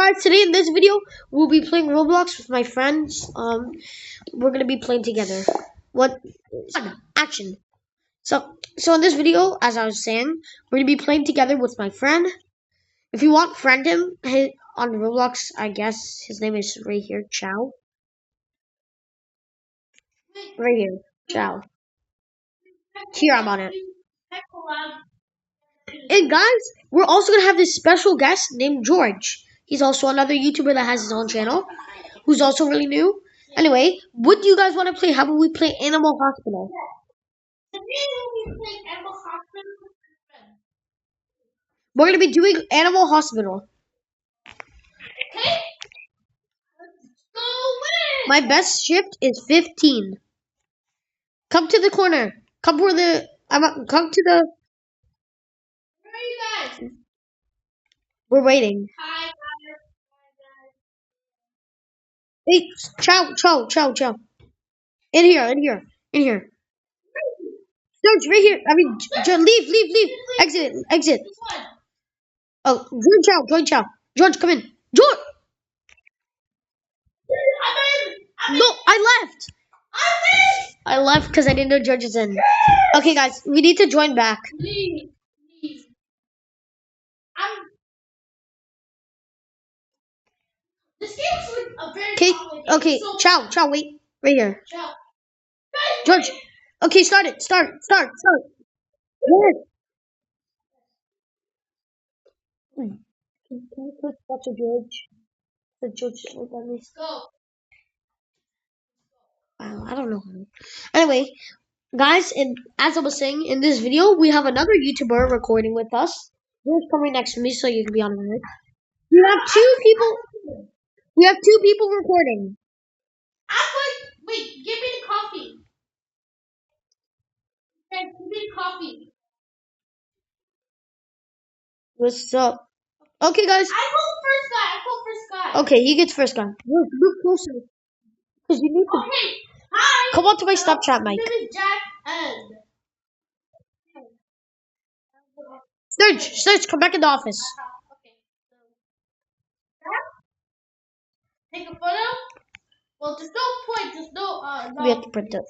guys, today in this video we'll be playing Roblox with my friends. We're gonna be playing together. What? Action. So in this video, as I was saying, we're gonna be playing together with my friend. If you want, friend him on Roblox. I guess his name is right here, Chow. Right here, Chow. Here I'm on it. And guys, we're also gonna have this special guest named George. He's also another YouTuber that has his own channel, who's also really new. Anyway, what do you guys want to play? How about we play Animal Hospital? We're gonna be doing Animal Hospital. My best shift is 15. Come to the corner. Come where the come to the. Where are you guys? We're waiting. Hi Hey, Chow. In here. George, right here. I mean, leave. Exit. guys. Oh, join Chow. George, come in. George. No, I left. I left because I didn't know George is in. Okay, guys, we need to join back. Please. This game's like a very complicated. Okay, So, Chow, wait. Right here. Chow. George. Okay, start it. Start. Yes. Can you click that to George? The George look at me. Let's go. Wow, I don't know. Anyway, guys, and as I was saying in this video, we have another YouTuber recording with us. George, come right next to me so you can be on it. We have two people. We have two people recording. Wait, give me the coffee. Okay, give me the coffee. What's up? Okay, guys. I go first guy. Okay, he gets first guy. Move closer. Because you need to Okay. Hi. come on to my Snapchat mic. My name is Jack and Search, come back in the office. okay. Take a photo. Well, there's no point. There's no. We have to print it.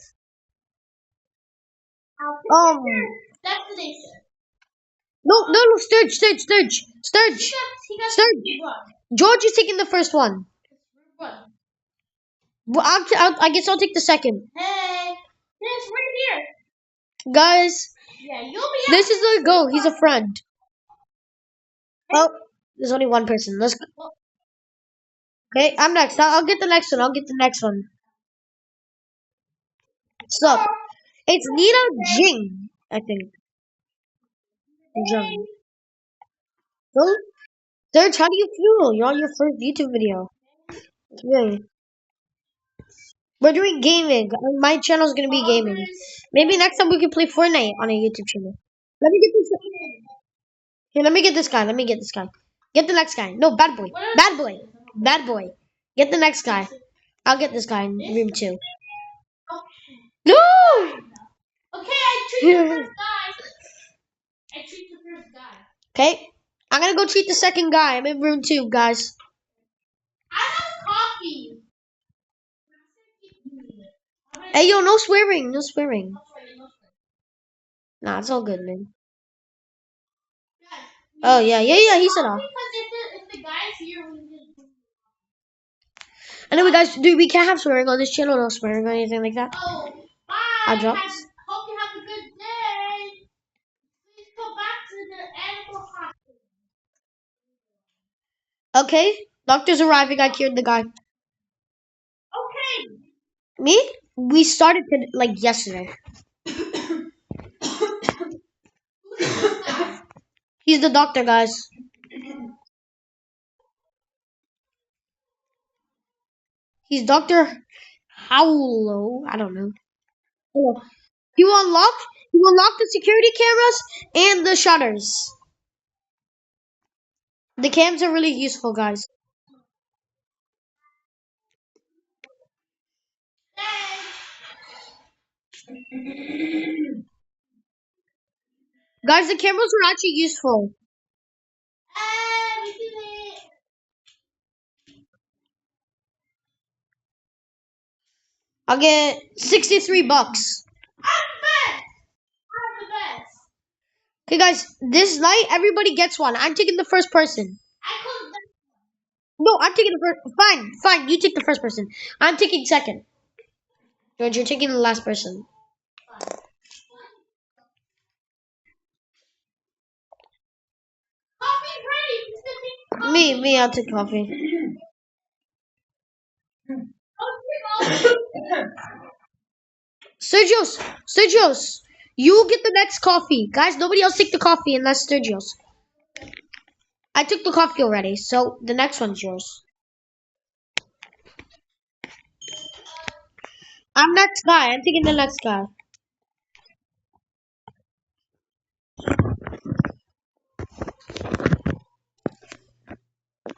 Destination. No, Sturge. He got Sturge. run. George is taking the first one. Run. Well, I guess I'll take the second. Hey, it's right here. Guys, Yeah, you'll be. this is the go. He's a friend. Oh, there's only one person. Let's go. Okay, I'm next. I'll get the next one. So, it's Nina Jing, I think. Jing. So, Serge, how do you feel? You're on your first YouTube video. Yay. We're doing gaming. My channel's gonna be gaming. Maybe next time we can play Fortnite on a YouTube channel. Let me get this. Here, let me get this guy. Get the next guy. No, bad boy. Get the next guy. I'll get this guy in room 2. No! Okay, I treat the first guy. Okay, I'm gonna go treat the second guy. I'm in room 2, guys. I have coffee. Hey, yo, no swearing. Nah, it's all good, man. Oh, yeah, he said off. Because if the guy's here, Anyway, guys, dude, we can't have swearing on this channel. No swearing or anything like that. Oh, bye. I'll drop. Hope you have a good day. Please go back to the animal hospital. Okay, doctor's arriving. I cured the guy. Okay. Me? We started like yesterday. He's the doctor, guys. He's Dr. Howlow. I don't know. Oh. You unlock the security cameras and the shutters. The cams are really useful, guys. Guys, the cameras are actually useful. I'll get 63 bucks. I'm the best. I'm the best. Okay, guys, this night everybody gets one. I'm taking the first person. I could. No, I'm taking the first. Fine, fine. You take the first person. I'm taking second. George, you're taking the last person. Coffee's ready. Just gonna take coffee. Me, I'll take coffee. Sturgios, you get the next coffee. Guys, nobody else take the coffee unless Sturgios. I took the coffee already, so the next one's yours. I'm next guy. I'm taking the next guy.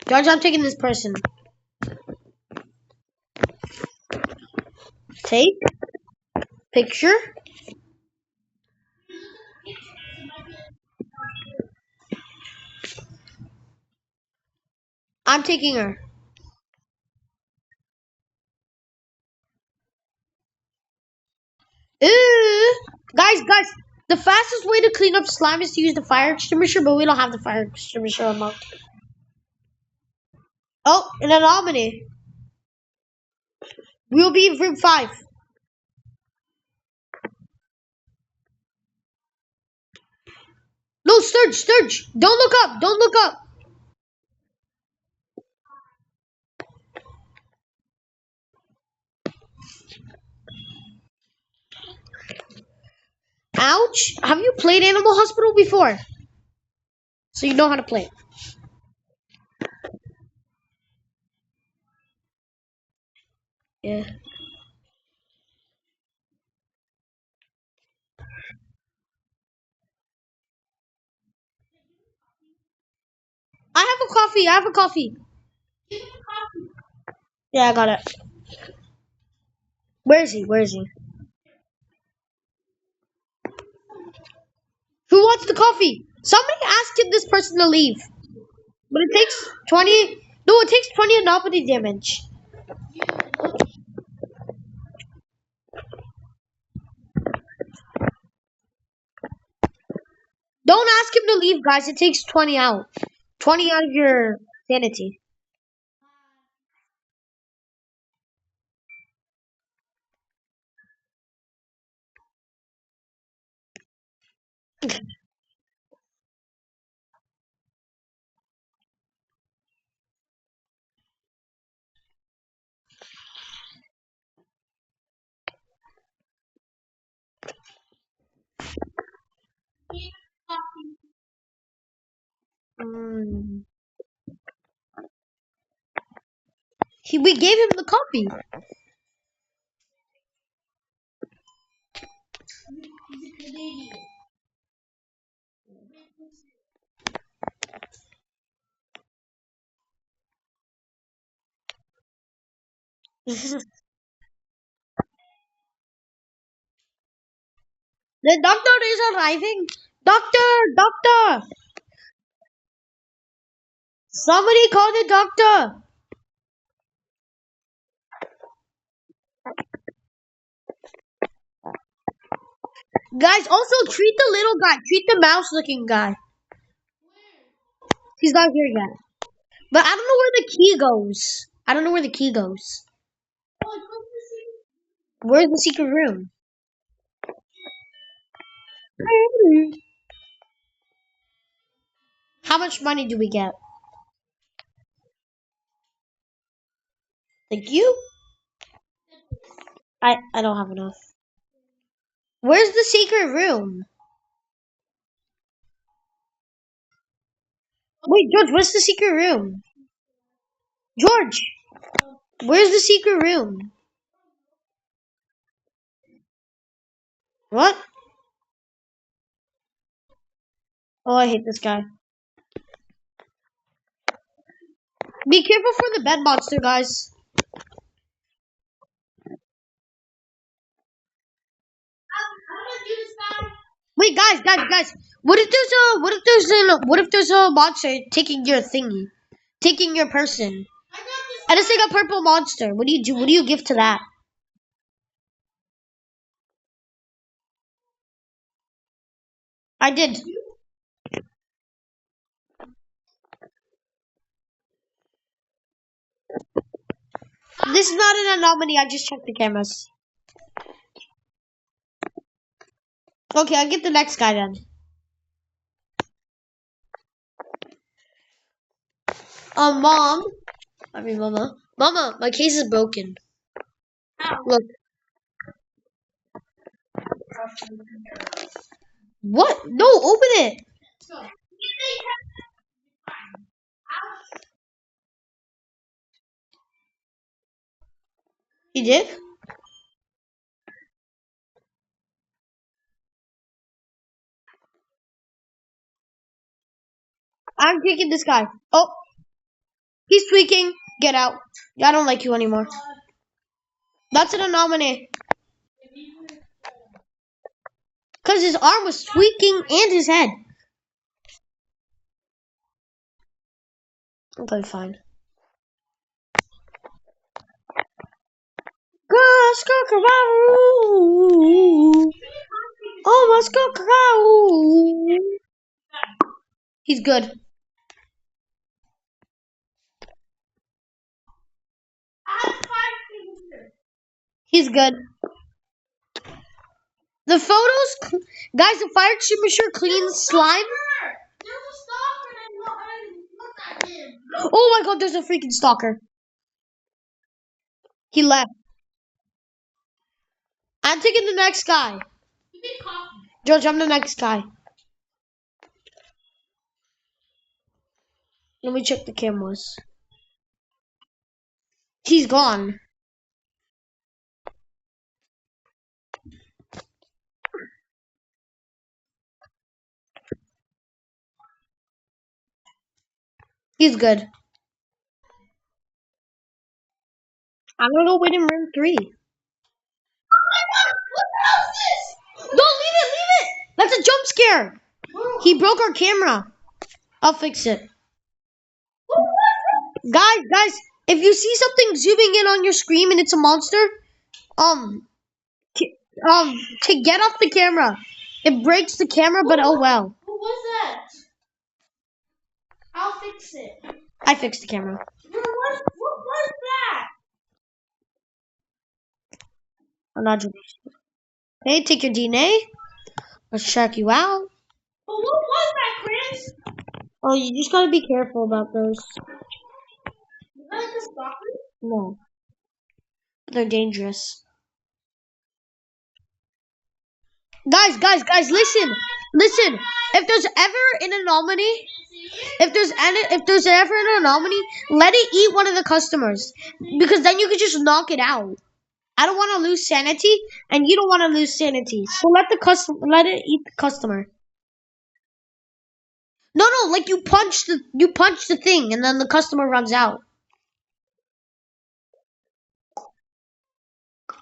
George, I'm taking this person. Take picture. I'm taking her. Ew. Guys, the fastest way to clean up slime is to use the fire extinguisher, but we don't have the fire extinguisher unlocked. Oh, an anomaly. We'll be in room 5. No, Sturge. Don't look up. Don't look up. Ouch. Have you played Animal Hospital before? So you know how to play it. Yeah. I have a coffee. I have a coffee. Yeah, I got it. Where is he? Where is he? Who wants the coffee? Somebody asked this person to leave. But it takes 20. No, it takes 20 anomaly damage. Don't ask him to leave, guys. It takes 20 out. 20 out of your sanity. Mm. We gave him the coffee. The doctor is arriving. Doctor. Somebody call the doctor. Guys, also treat the little guy. Treat the mouse looking guy. He's not here yet. But I don't know where the key goes. I don't know where the key goes. Where's the secret room? How much money do we get? Thank you. I don't have enough. Where's the secret room? Wait, George, where's the secret room? George, where's the secret room? What? Oh, I hate this guy. Be careful for the bed monster, guys. Wait, guys. What if there's a monster taking your thingy, taking your person? And it's like a purple monster. What do you do? What do you give to that? I did. This is not an anomaly. I just checked the cameras. Okay, I'll get the next guy then. Mom. I mean, Mama. Mama, my case is broken. Ow. Look. What? No, open it. So, You did? I'm taking this guy. Oh, he's tweaking. Get out. I don't like you anymore. That's an anomaly. Because his arm was tweaking and his head. Okay, fine. Let's go, oh, let's go, He's good. I have 5 fingers. He's good. The photos, guys, the fire extinguisher cleans slime. There's a stalker and I look at him. Oh my god, there's a freaking stalker. He left. I'm taking the next guy. You need coffee. George, I'm the next guy. Let me check the cameras. He's gone. He's good. I'm gonna go wait in room 3. Oh my god, what the hell is this? No, leave it, leave it! That's a jump scare. He broke our camera. I'll fix it. Guys, if you see something zooming in on your screen and it's a monster, to get off the camera. It breaks the camera, but oh well. Who was that? I'll fix it. I fixed the camera. What was that? I'm not joking. Hey, take your DNA. Let's check you out. But what was that, Chris? Oh, you just gotta be careful about those. Was that like a stalker? No, they're dangerous. Guys, listen. If there's ever an anomaly, if there's ever an anomaly, let it eat one of the customers, because then you could just knock it out. I don't want to lose sanity, and you don't want to lose sanity. So let it eat the customer. No, like you punch the thing, and then the customer runs out.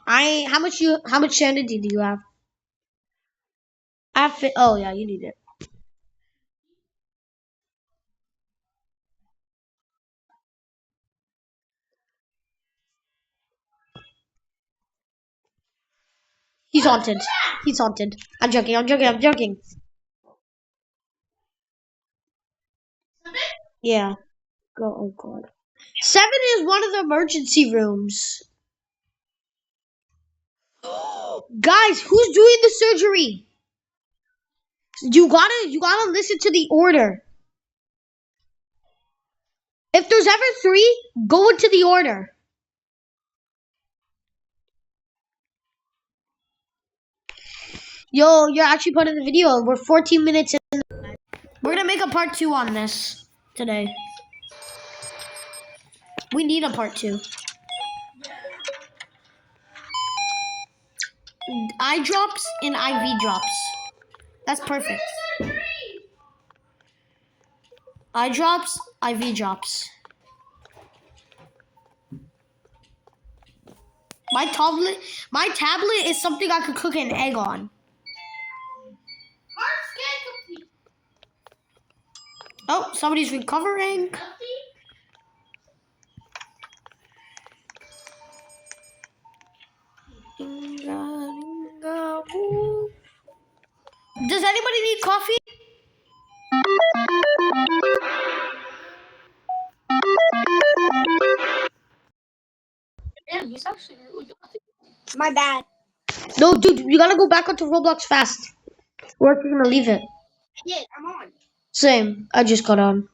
How much sanity do you have? Oh yeah, you need it. He's haunted. He's haunted. I'm joking. Yeah. Go. Oh god. 7 is one of the emergency rooms. Guys, who's doing the surgery? You gotta listen to the order. If there's ever 3, go into the order. Yo, you're actually part of the video. We're 14 minutes in. We're gonna make a part 2 on this today. We need a part 2. Eye drops and IV drops. That's perfect. Eye drops, IV drops. My tablet is something I could cook an egg on. Heart scan complete. Oh, somebody's recovering. Does anybody need coffee? My bad. No, dude, you gotta go back onto Roblox fast. Or else you're gonna leave it. Shit, I'm on. Same. I just got on.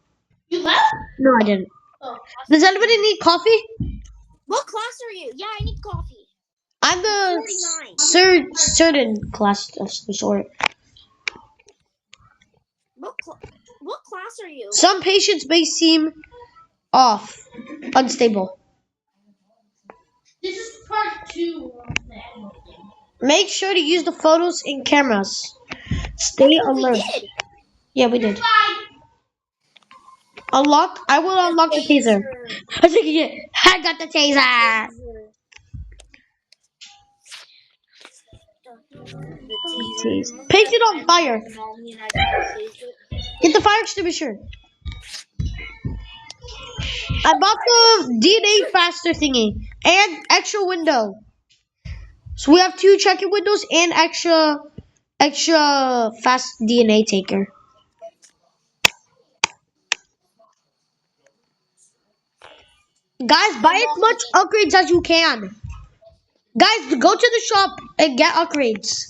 You left? No, I didn't. Oh. Does anybody need coffee? What class are you? Yeah, I need coffee. I'm the 49. certain class of some sort. What class are you? Some patients may seem off, unstable. This is part 2 of the animal thing. Make sure to use the photos and cameras. Stay That's what we alert. did. Yeah, we did. Unlock. I will The unlock the taser. taser. I think I got the taser. The taser. Paint it on fire. And I try to tase it. Get the fire extinguisher. I bought the DNA faster thingy and extra window. So we have 2 check-in windows and extra fast DNA taker. Guys, buy I'm as walking much in. upgrades as you can. Guys, go to the shop and get upgrades.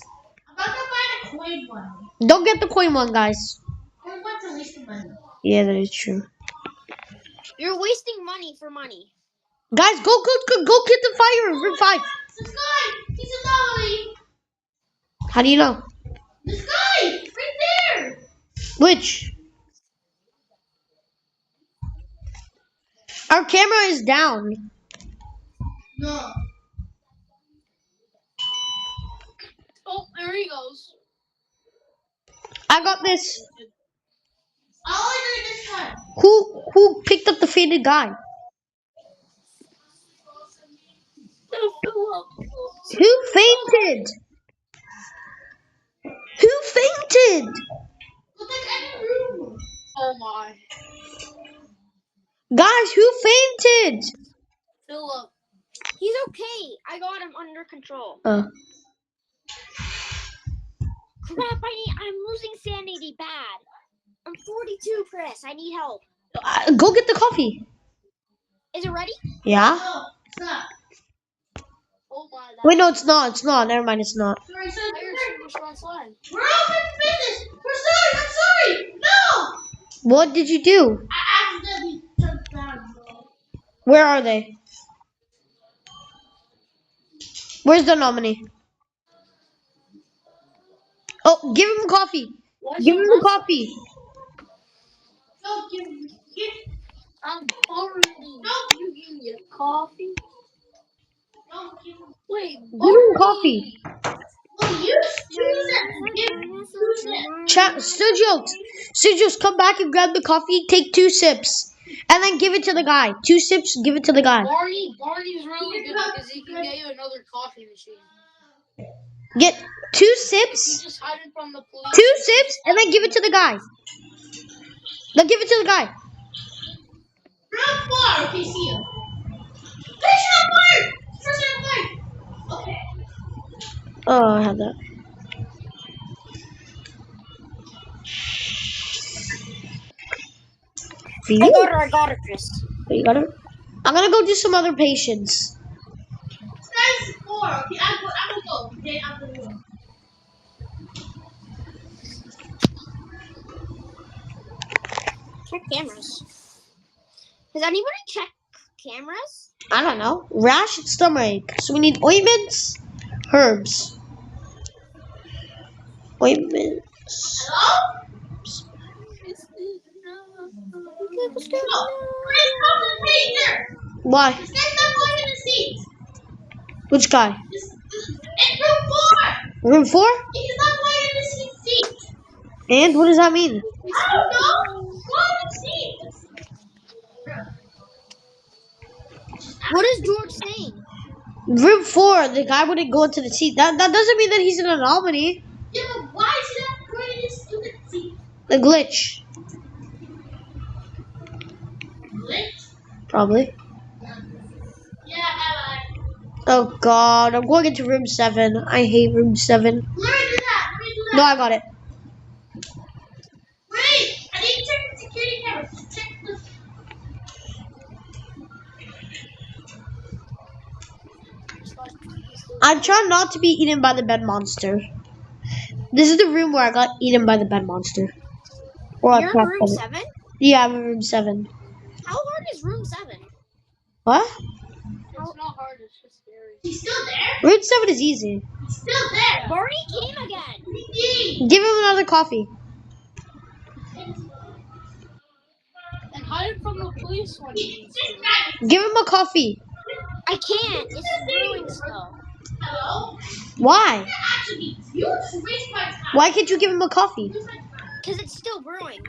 I'm about to buy the coin one. Don't get the coin one, guys. Coin one's a waste of money. Yeah, that is true. You're wasting money for money. Guys, go get the fire. Room 5. This guy! He's an anomaly! How do you know? This guy! Right there! Which? Our camera is down. No. Oh, there he goes. I got this. I'll do this time. Who picked up the faded guy? Who fainted? Who fainted? Look at any room. Oh my. Guys, who fainted? Philip. He's okay. I got him under control. Uh, Crap, I'm losing sanity bad. I'm 42, Chris. I need help. go get the coffee. Is it ready? Yeah? No, it's not. Oh my god. Wait, no, it's not. It's not. Never mind, it's not. Sorry, we're open business. We're sorry. I'm sorry. No. What did you do? I accidentally jumped down, bro. Where are they? Where's the nominee? Oh, give him coffee. Give him the coffee. Don't give me. I'm already. Don't you give me a coffee? Don't give me. Wait, Give him coffee. well, you choose it. Give choose it. Studios, come back and grab the coffee. Take 2 sips, and then give it to the guy. 2 sips, give it to the guy. Barney's really good because he can get you another coffee machine. Get 2 You sips, just hide him from the police. 2 sips, and then give it to the guy. Then give it to the guy. Round 4. Okay, see you. Finish on fire. First on fire. Okay. Oh, I had that. For you? I got her, Chris. You got it? I'm gonna go do some other patients. This guy's 4. Okay, I'm gonna go. Okay, I'm gonna go. Check cameras. Has anybody checked cameras? I don't know. Rash and stomach. So we need ointments, herbs. Ointments. Hello? No. Chris, come to the pager. Why? This guy's not going in the seat. Which guy? In room 4. Room 4? He's not going in the seat. And what does that mean? I don't know. Go in the seat. What is George saying? Room 4, the guy wouldn't go into the seat. That doesn't mean that he's an anomaly. Yeah, but why is he not going in his stupid seat? A glitch. Glitch? Probably. Yeah, I Oh god, I'm going into room 7. I hate room 7. Let me do that. Let me do that. No, I got it. Wait, I need to check the security cameras. Check the. I'm trying not to be eaten by the bed monster. This is the room where I got eaten by the bed monster. Or I You're in cracked room it. 7? Yeah, I'm in room 7. How hard is room 7? What? How... It's not hard, it's just scary. Room 7 is easy. Yeah. Barney came again! Give him another coffee. And hide him from the police when he needs to. Give him a coffee. I can't. It's brewing still. Why? Why can't you give him a coffee? Because it's still brewing.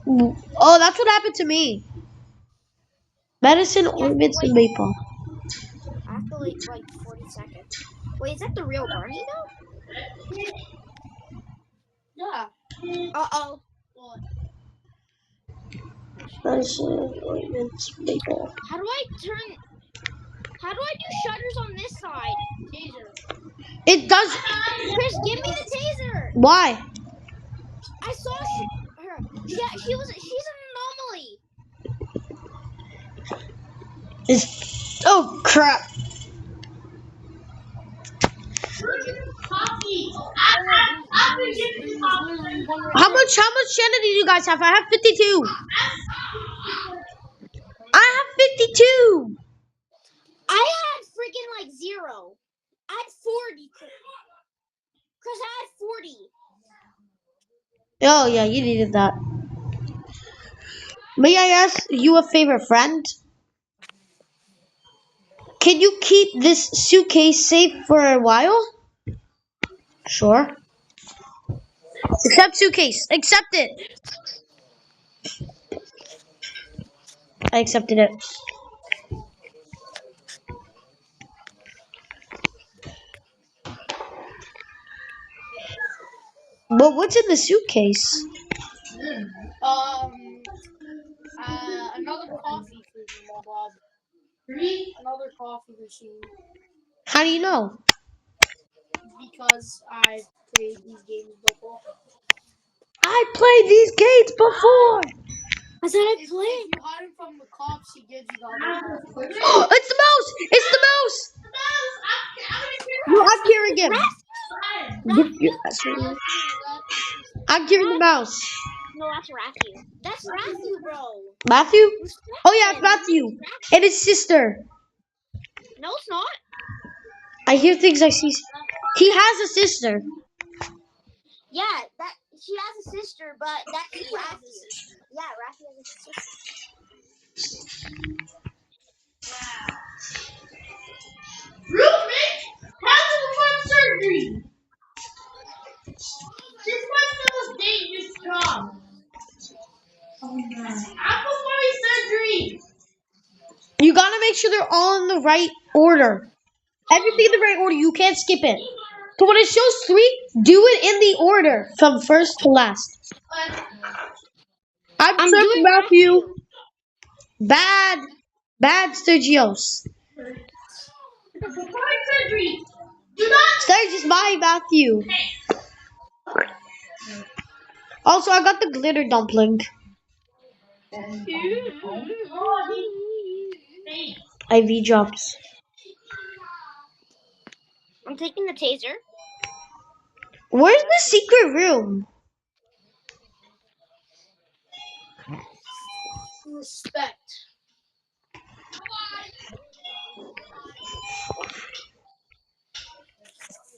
Oh, that's what happened to me. Medicine, You have to ointments, and wait. maple. I have to wait like 40 seconds. Wait, is that the real Barney though? Yeah. Uh-oh. What? Medicine, ointments, maple. How do I turn... How do I do shutters on this side? Taser. It does. Chris, give me the taser! Why? I saw her. She's an anomaly. It's. Oh crap! There's literally one right How there. much? How much sanity do you guys have? I have 52. I have 52. I had freaking like 0. I had 40. Chris, I had 40. Oh yeah, you needed that. May I ask you a favor, friend? Can you keep this suitcase safe for a while? Sure. Accept suitcase. Accept it. I accepted it. But what's in the suitcase? Another coffee for you, Bob. Another coffee machine. How do you know? Because I've played these games before. I played these games before. I said I played. If you hide him from the cops, he gives you the other coffee machine. It's the mouse! It's the mouse! No, I'm carrying him. I'm carrying the mouse. No, that's Matthew. That's Matthew, bro. Matthew? Respect Oh yeah, it's him. His name's Matthew. Matthew. And his sister. No, it's not. I hear things I see. He has a sister. Yeah, that she has a sister, but that's Matthew. Yeah, Matthew has a sister. Roommate, how's the front surgery? This was the most dangerous job. Upper body surgery. You gotta make sure they're all in the right order. Everything in the right order. You can't skip it. So when it shows 3, do it in the order from first to last. I'm I'm Sir doing Matthew. Matthew. Bad Sturgios. Surgery. Do not. Sturgis, my Matthew. Also, I got the glitter dumpling. IV drops. I'm taking the taser. Where's the secret room? Respect.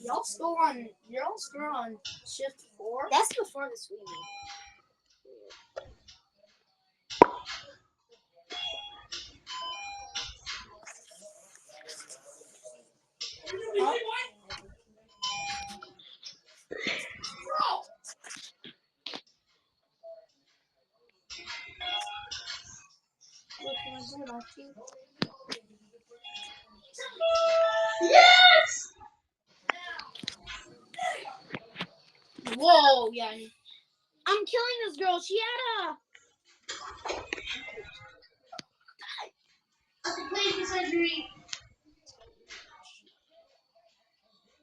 Y'all still on shift 4? That's before the sweetie. What can I do, Matthew? Yes! Whoa, yeah. I'm killing this girl. She had a...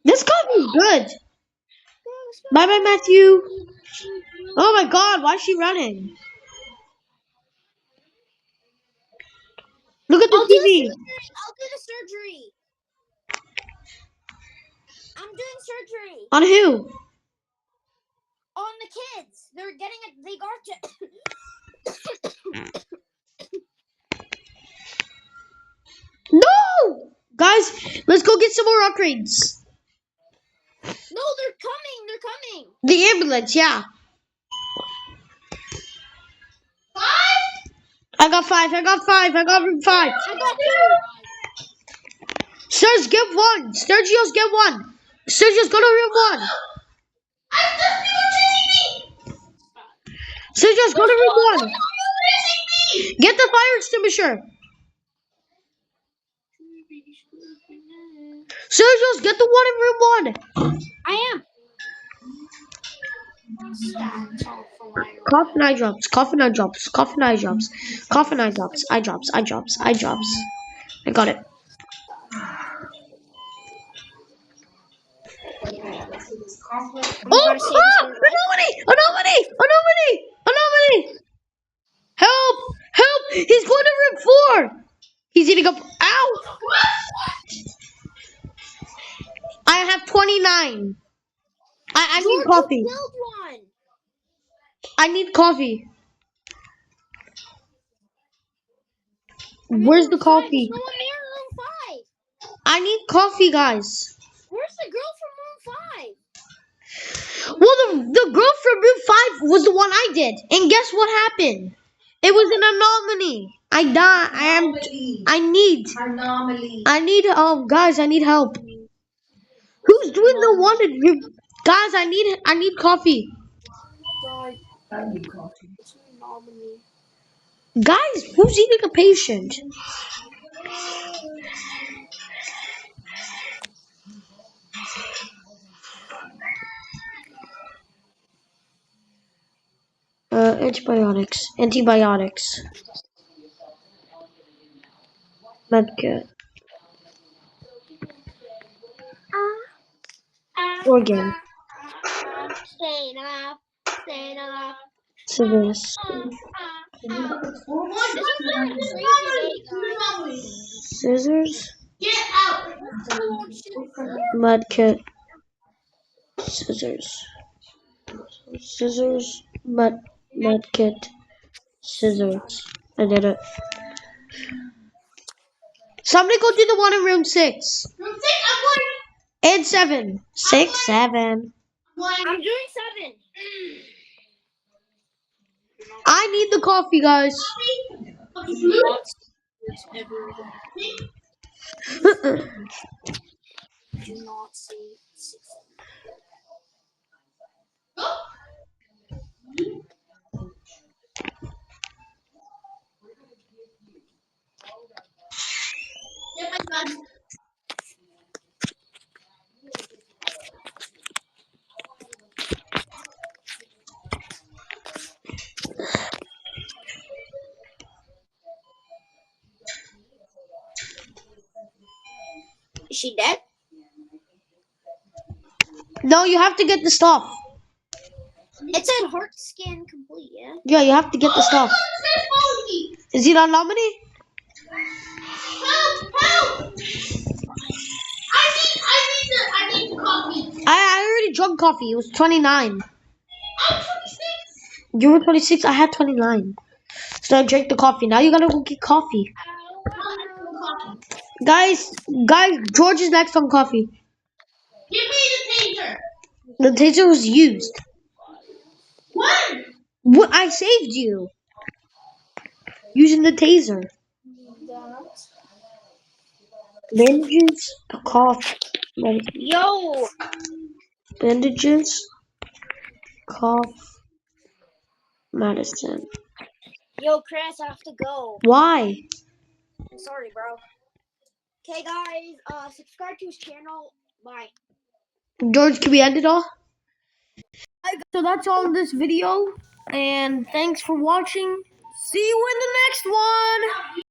This coffee is good. Bye bye, Matthew. Oh my god, why is she running? Look at the I'll do the TV. surgery. I'll do the surgery. I'm doing surgery On who? on the kids. They're getting it. They got to. No! Guys, let's go get some more upgrades. No, they're coming. They're coming. The ambulance, yeah. I got five. I got room five. I got two. Serge, get one. Sergio's get one. Sergio's go to room one. Sergio's go They're to still room on one. the. Get the fire extinguisher. Sergio's get the one in room one. I am. Stats on fire. Cough and eye drops. Cough and eye drops. Cough and eye drops. Cough and eye drops. Eye drops. Eye drops. Eye drops. I got it. I'm Oh! gonna save this Ah! guy's life. Anomaly! Anomaly! Anomaly! Anomaly! Help! Help! He's going to room 4! He's eating up. Ow! I have 29. I need George, you coffee. killed one. I need coffee. I'm in Where's room the 5. There's coffee? no one there in room 5. I need coffee, guys. Where's the girl from room 5? Well, the girl from room 5 was the one I did. And guess what happened? It was an anomaly. I died. I need guys, I need help. Who's doing the one in room? Guys, I need coffee. God, it's an anomaly. Guys, who's eating a patient? Antibiotics. Antibiotics. Medkit. Organ. Staying up, staying up. Scissors. This has been a crazy day, guys. Scissors. Let's go watch it. Medkit. Scissors. Scissors. Medkit. Scissors. I did it. Somebody go do the one in room 6. And 7. 6, 7. I'm doing 7. I need the coffee, guys. Do not see this ever again. Do not see 6. Is she dead? No, you have to get the stuff. It said heart scan complete, yeah? Yeah, you have to get the stuff. Is it on nominee? I need the coffee. I already drunk coffee. It was 29. You were 26. I had 29. So I drank the coffee. Now you gotta go get coffee. Guys, George is next on coffee. Give me the taser. The taser was used. When? What? I saved you. Using the taser. Bandages, a cough, medicine. Yo, Bandages, cough, medicine. yo, Chris, I have to go. Why? I'm sorry, bro. Okay, guys, subscribe to his channel. Bye. George, can we end it all? So that's all in this video. And thanks for watching. See you in the next one.